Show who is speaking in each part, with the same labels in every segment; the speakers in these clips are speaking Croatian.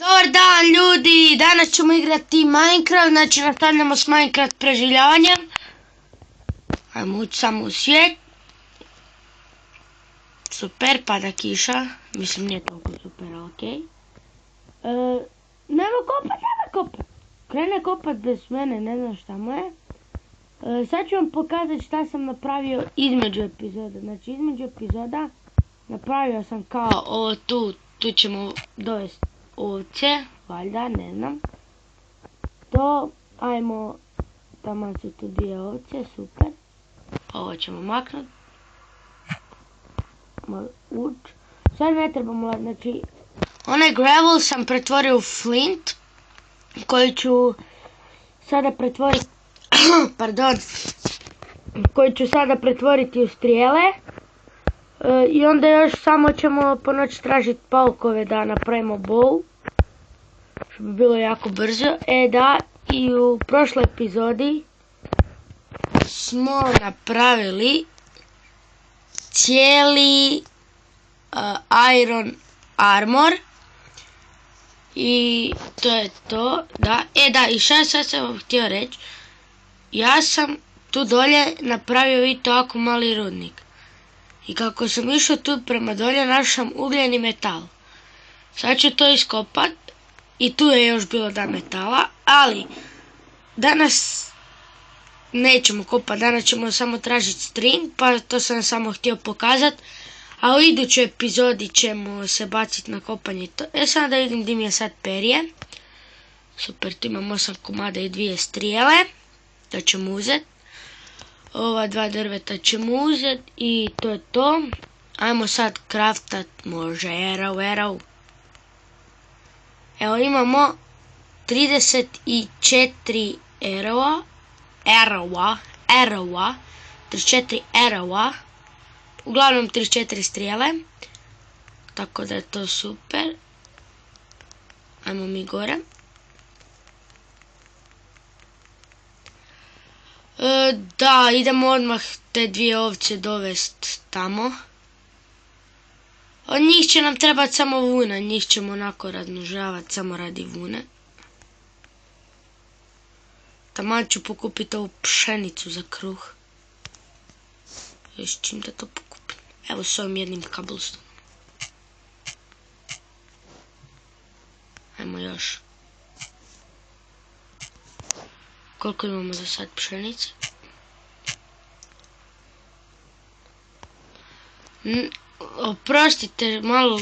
Speaker 1: Dobar dan ljudi, danas ćemo igrati Minecraft, znači nastavljamo s Minecraft preživljavanjem. Ajmo ući samo u svijet. Super, pada kiša, mislim nije toliko super, okej. Nema kopat. Krene kopat bez mene, ne znam šta mu je. Sad ću vam pokazati šta sam napravio između epizoda. Znači između epizoda napravio sam kao ovo tu ćemo dovesti ovce, valjda, ne znam. To, ajmo, tamo su tu dvije ovce, super. Ovo ćemo maknuti. Sad ne trebamo, znači, onaj gravel sam pretvorio u flint, koji ću sada pretvoriti, koji ću sada pretvoriti u strijele. I onda još samo ćemo po noći tražiti paukove da napravimo bow. Što bi bilo jako brzo. Da, i u prošloj epizodi smo napravili cijeli iron armor. I to je to, da. Da, i šta sam vam htio reći. Ja sam tu dolje napravio i tako mali rudnik. I kako sam išao tu prema dolje, našao sam ugljeni metal. Sad ću to iskopat. I tu je još bilo da metala. Ali, danas nećemo kopat, danas ćemo samo tražiti string. Pa to sam samo htio pokazat. A u idućoj epizodi ćemo se baciti na kopanje. Sad da vidim gdje mi je sad perje. Super, tu imam 8 komada i 2 strijele. To ćemo uzeti. Ova 2 drveta ćemo uzeti i to je to. Ajmo sad craftat, može arrow. Evo imamo 34 arrowa. 34 arrowa. Uglavnom 34 strijele. Tako da je to super. Ajmo mi gore. Da, idemo odmah te dvije ovce dovest tamo. Od njih će nam trebati samo vuna, njih ćemo onako razmnožavati samo radi vune. Taman ću pokupiti ovu pšenicu za kruh. Još čim da to pokupim. Evo s ovim jednim cobblestonom. Ajmo još. Koliko imamo za sad pšenice? Oprostite, malo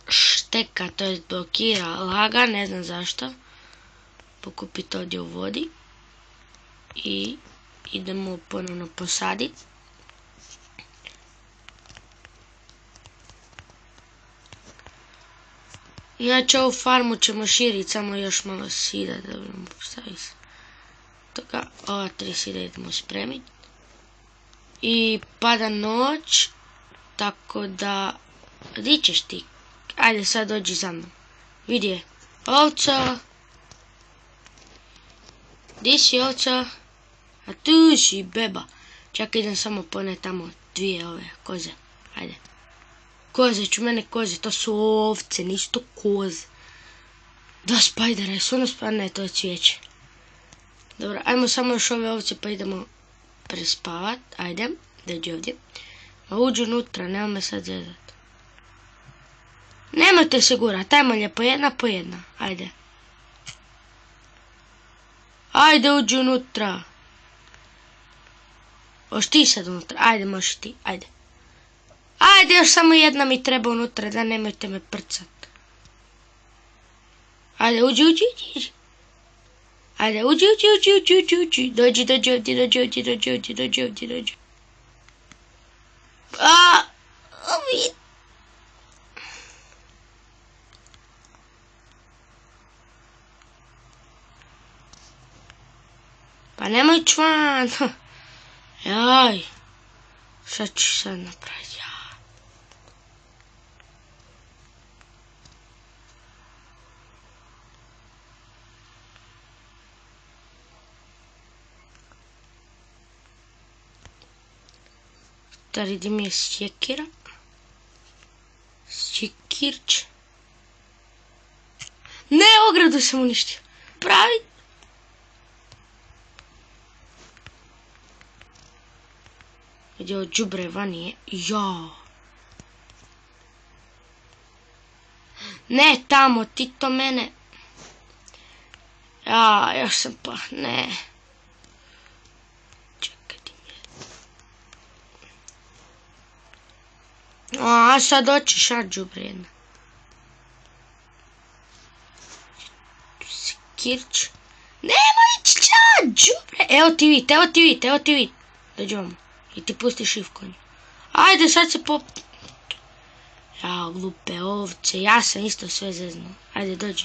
Speaker 1: šteka, to je blokira laga, ne znam zašto. Pokupite ovdje u vodi. I idemo ponovno posaditi. Inače ovu farmu ćemo širiti, samo još malo sida da budemo postaviti. Ova 3 sida idemo spremiti. I pada noć. Tako da... Gdje ćeš ti? Ajde sad dođi za mnom. Vidi je. Ovca. Gdje si ovca? A tu si beba. Čekaj idem samo poneti tamo 2 ove koze. Ajde. Koze, ću mene koze. To su ovce, nisu to koze. 2 spajdera, jesu ono spajdera? Ne, to je cvijeće. Dobro, ajmo samo još ove ovce pa idemo prespavat. Ajde, dođi ovdje. Ma uđu unutra, nema me sad zezat. Nemojte se gurat, ajmo lijepo jedna po jedna. Ajde. Ajde uđi unutra. Oš ti sad unutra, ajde možeš ti, ajde. Ajde još samo jedna mi treba unutra, da nemojte me prcat. Ajde uđi. Ajde, uđi. Dođi ovdje. Pa nemoj čvan. Jaj. Šta ću sad napraviti? Stari, gdje mi je sjekira? Sjekirć. prirodu sam uništio. Pravi. Gdje od đubre vanije. Jao. Ne, tamo, ti to mene. Ja, još sam pa, ne. Čekaj ti mi. A sad doćiš, a đubre jedna. Kirč. Nemoj ići ča, đubre. Evo ti vid. Dođi vam. I ti pusti šifkonju. Ajde, sad se pop... Ja, glupe ovce, ja sam isto sve zeznuo. Ajde, dođi.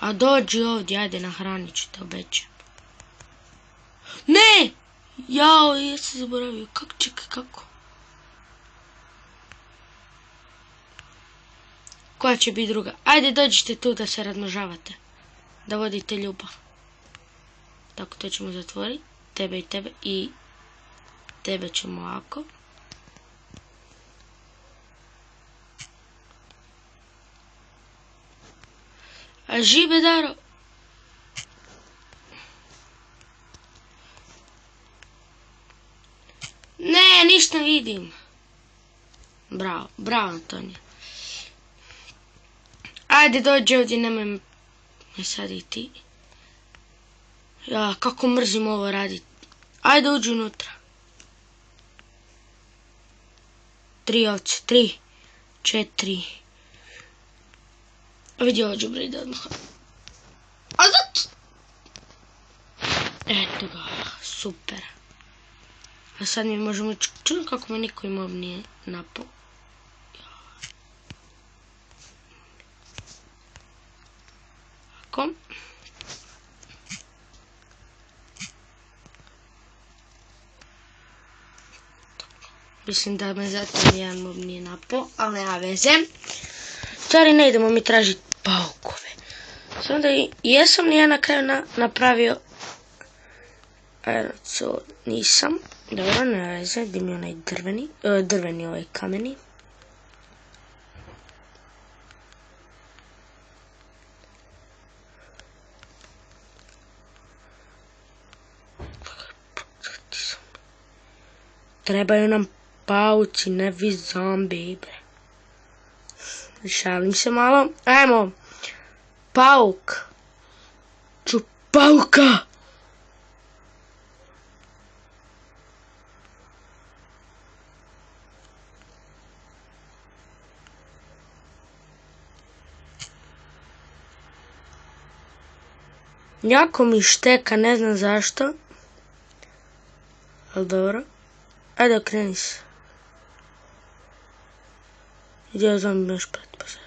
Speaker 1: A dođi ovdje, ajde, nahranit ću te, obećam. Ne! Jao, jesi zaboravio. Čekaj, kako? Koja će biti druga? Ajde, dođite tu da se razmnožavate. Da vodite ljubav. Tako, to ćemo zatvoriti. Tebe i tebe. I tebe ćemo ovako. A žive Daro. Ne, ništa vidim. Bravo Antonija. Ajde, dođi ovdje, nemoj me sad i ti. Ja, kako mrzim ovo raditi. Ajde, uđi unutra. 3 ovce, 3, 4. Vidi ovo đubre ide odmah. A zato... Eto ga, super. A sad mi možemo... Čujem kako me niko mob nije napao. Ako? Mislim da me zato jedan mob nije napao, ali nema veze. Stvari, ne idemo mi tražiti paukove. Samo da jesam li ja na kraju napravio aerocol, nisam. Dobro, nema veze, gdje mi je onaj drveni ovaj kameni. Trebaju nam pauci, ne vi zombi, bre. Šalim se malo. Ajmo. Pauk. Ću pauka. Jako mi šteka, ne znam zašto. Ali dobro. Ajde, okreni se. Gdje zombi me još pretpoze.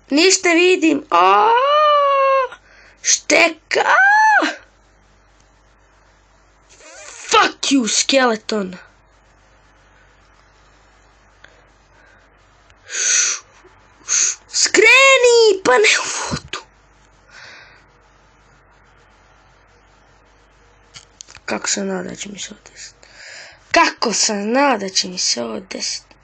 Speaker 1: Ništa vidim. Šteka. Fuck you, skeleton. Skreni, pa ne u vodu. Kako sam znao da će mi se ovo desiti? Kako sam znao da će mi se ovo desiti?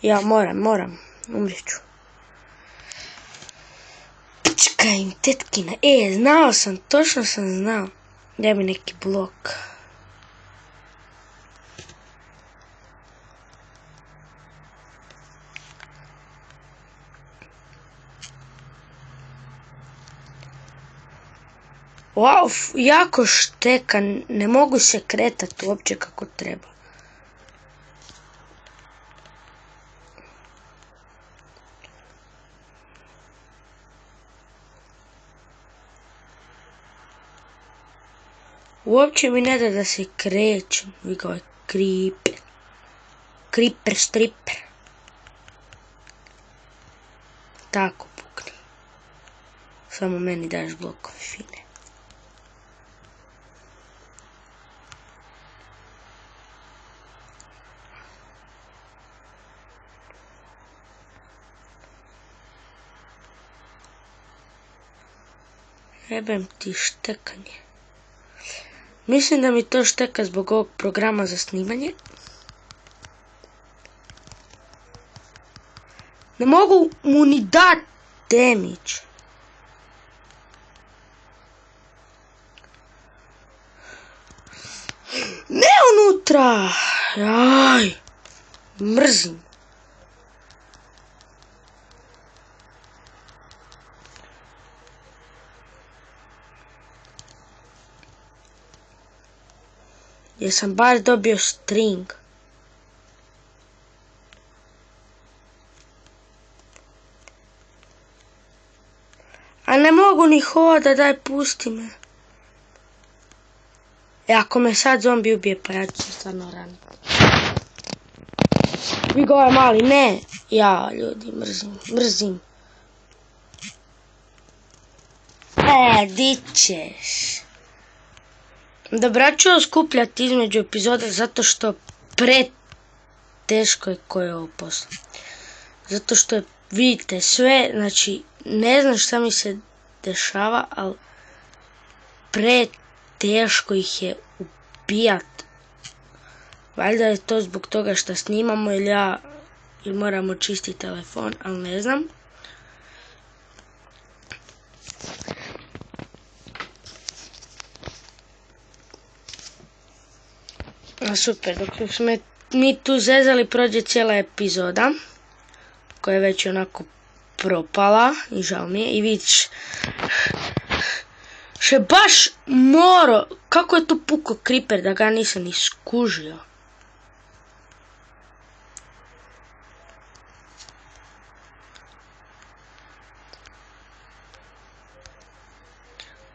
Speaker 1: Ja moram, umrijet ću. Pička im tetkina, znao sam, točno sam znao. Daj mi neki blok. Wow, jako šteka, ne mogu se kretati uopće kako treba. Uopće mi ne da da se krećem. Vi ga ovaj creeper. Creeper stripper. Tako pukni. Samo meni daš blokove fine. Jebem ti štekanje. Mislim da mi to šteka zbog ovog programa za snimanje. Ne mogu mu ni dat damage. Ne unutra! Jaj! Mrzim. Jesam bar dobio string. A ne mogu ni hoda, daj pusti me. Ako me sad zombi ubije, pa ja ću se stvarno raniti. Vi ga ovaj mali, ne. Ja, ljudi, mrzim. Di ćeš? Dobra, ću skupljati između epizoda zato što teško je koje je ovo poslo. Zato što vidite sve, znači ne znam šta mi se dešava, ali teško ih je ubijat. Valjda je to zbog toga što snimamo ili moramo čistiti telefon, ali ne znam. Super, dok smo mi tu zezali prođe cijela epizoda koja je već onako propala i žao mi je i vidiš še baš moro, kako je to puko creeper da ga nisam ni skužio.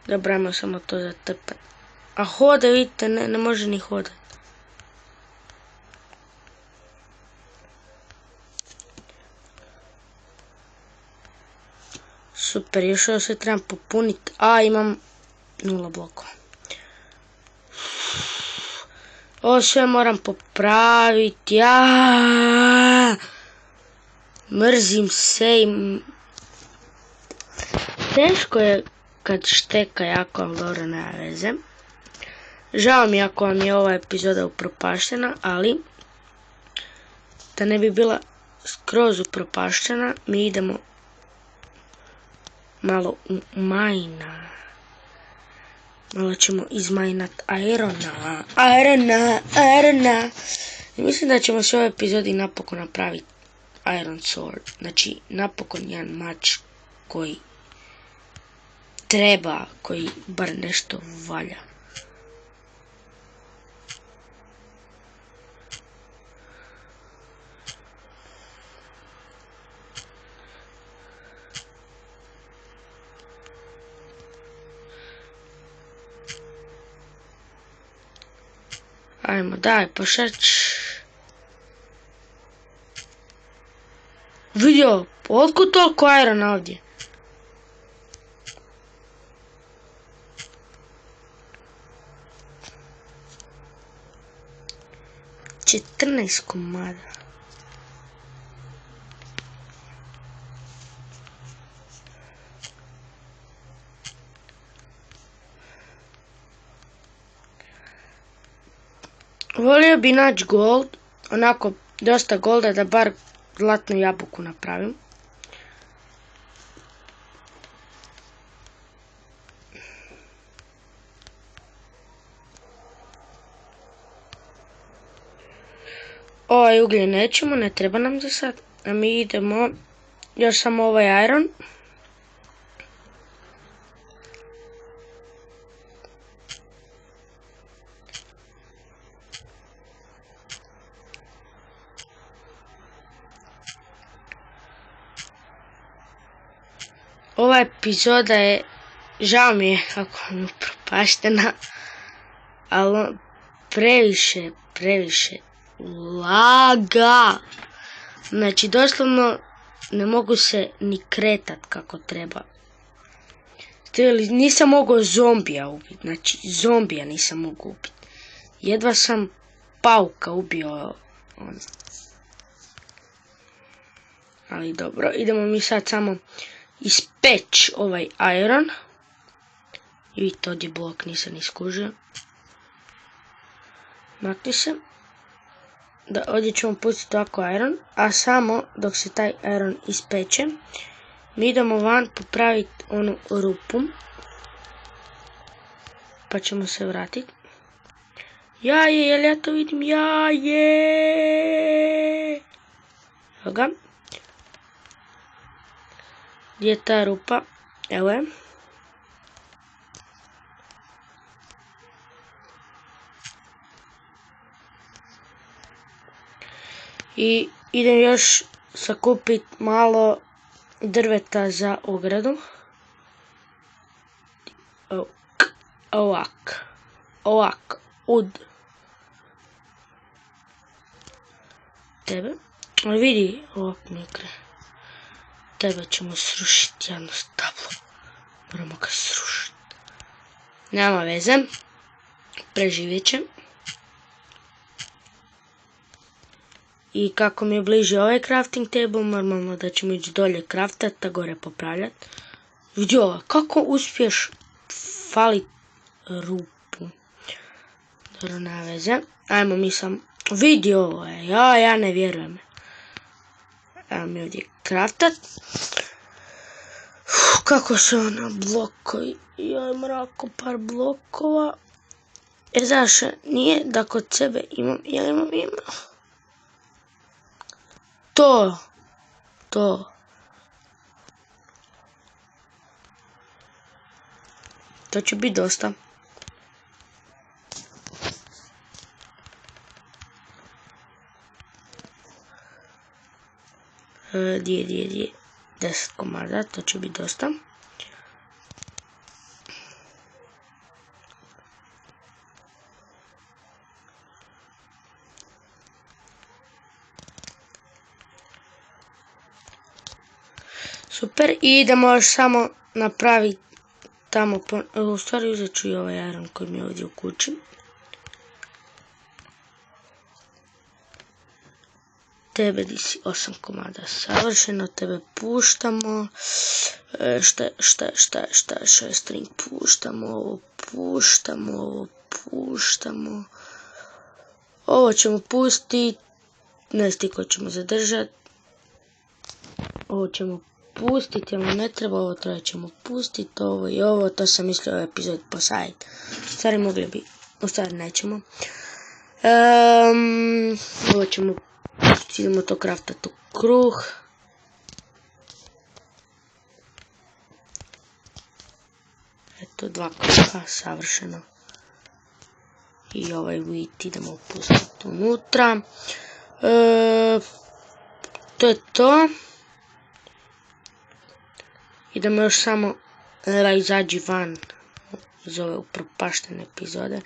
Speaker 1: Dobro, ajmo samo to zatrpati. A hode, vidite, ne može ni hodat. Super, još ovo sve trebam popuniti. A, imam 0 blokova. Ovo sve moram popraviti. Mrzim se i... Teško je kad šteka jako, ali dobro, nema veze. Žao mi ako vam je ova epizoda upropaštena, ali da ne bi bila skroz upropaštena, mi idemo malo u majna. Malo ćemo izmajnat Irona. I mislim da ćemo se u ovoj epizodi napokon napraviti Iron Sword. Znači, napokon jedan mač koji treba, koji bar nešto valja. Ajmo, daj, pošać. Vidio, otkud toliko irona ovdje? Četrnaest komada. Volio bi naći gold, onako dosta golda da bar zlatnu jabuku napravim. Ovaj ugljen nećemo, ne treba nam za sad. A mi idemo još samo ovaj iron. Ova epizoda je, žao mi je kako je propaštena, ali previše laga. Znači doslovno ne mogu se ni kretat kako treba. Nisam mogao zombija ubiti, znači zombija nisam mogao ubiti. Jedva sam pauka ubio. Ali dobro, idemo mi sad samo ispeći ovaj iron. I vidite, ovdje blok nisam iskužio. makni se. Da, ovdje ćemo pustiti ovako iron, a samo dok se taj iron ispeče, mi idemo van popraviti onu rupu. Pa ćemo se vratiti. Jaje, jel ja to vidim? Jaje! Evo ga. Gdje je ta rupa? Evo je. I idem još sakupit malo drveta za ogradu. Ovak, ud. Tebe. Ali vidi, ovak mikre. Tebe ćemo srušiti jedno stablo. Moramo ga srušiti. Nema veze. Preživjet će. I kako mi je bliže ovaj crafting table, normalno da ćemo ići dolje craftat, a gore popravljati. Vidi ovo, kako uspiješ falit rupu. Dobro, nema veze. Ajmo mi sam... Vidi ovo je, ja ne vjerujem. Evo mi ovdje craftat. Kako se ona blokovi. Joj mrako, par blokova. Znaš, nije da kod sebe imam, ja imam. To. To će biti dosta. Gdje? 10 komada, to će biti dosta. Super, i idemo još samo napraviti tamo, u stvari uzet ću i ovaj iron koji mi je ovdje u kući. Tebe di si 8 komada savršeno, tebe puštamo. Šta, string puštamo, puštamo. Ovo ćemo pustiti, ne stiko ćemo zadržati. Ovo ćemo pustiti, ovo ne treba, ovo treba ćemo pustiti, ovo i ovo, to sam mislio ovaj epizod posaditi. U stvari mogli bi, u stvari nećemo. Ovo ćemo pustiti, idemo to kraftati u kruh. Eto, 2 kruha, savršeno. I ovaj wheat idemo pustiti unutra. To je to. Idemo još samo izađi van iz ove upropaštene epizode.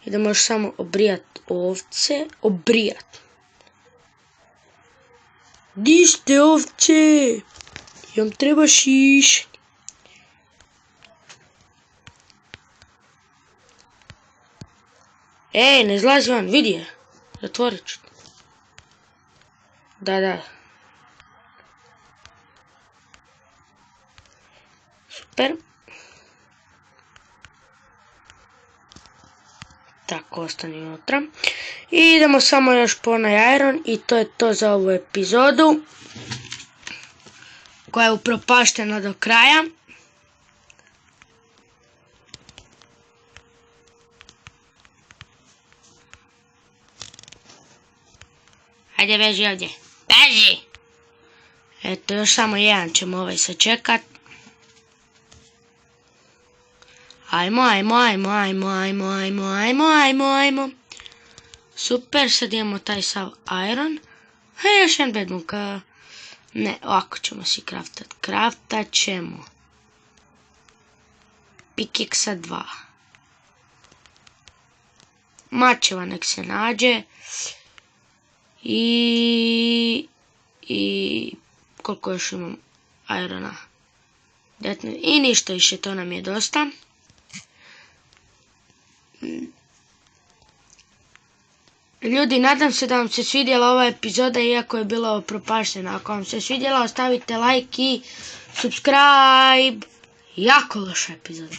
Speaker 1: Idemo još samo obrijati ovce. Obrijati. Di ste ovce? Jam treba šiš. Ej, ne izlazi van, vidi je. Zatvorit ću. Da. Super. Tako, ostane unutra. I idemo samo još po onaj iron i to je to za ovu epizodu. Koja je upropaštena do kraja. Ajde, beži ovdje. Beži! Eto, još samo jedan ćemo ovaj sačekat. Ajmo. Super, sad imamo taj sav iron. Još jedan bedbunk. Ne, ovako ćemo si craftat. Craftat ćemo. Pikeksa 2. Mačeva nek se nađe. I koliko još imam irona? I ništa više, to nam je dosta. Ljudi, nadam se da vam se svidjela ova epizoda, iako je bila propaštena. Ako vam se svidjela, ostavite like i subscribe. Jako loša epizoda.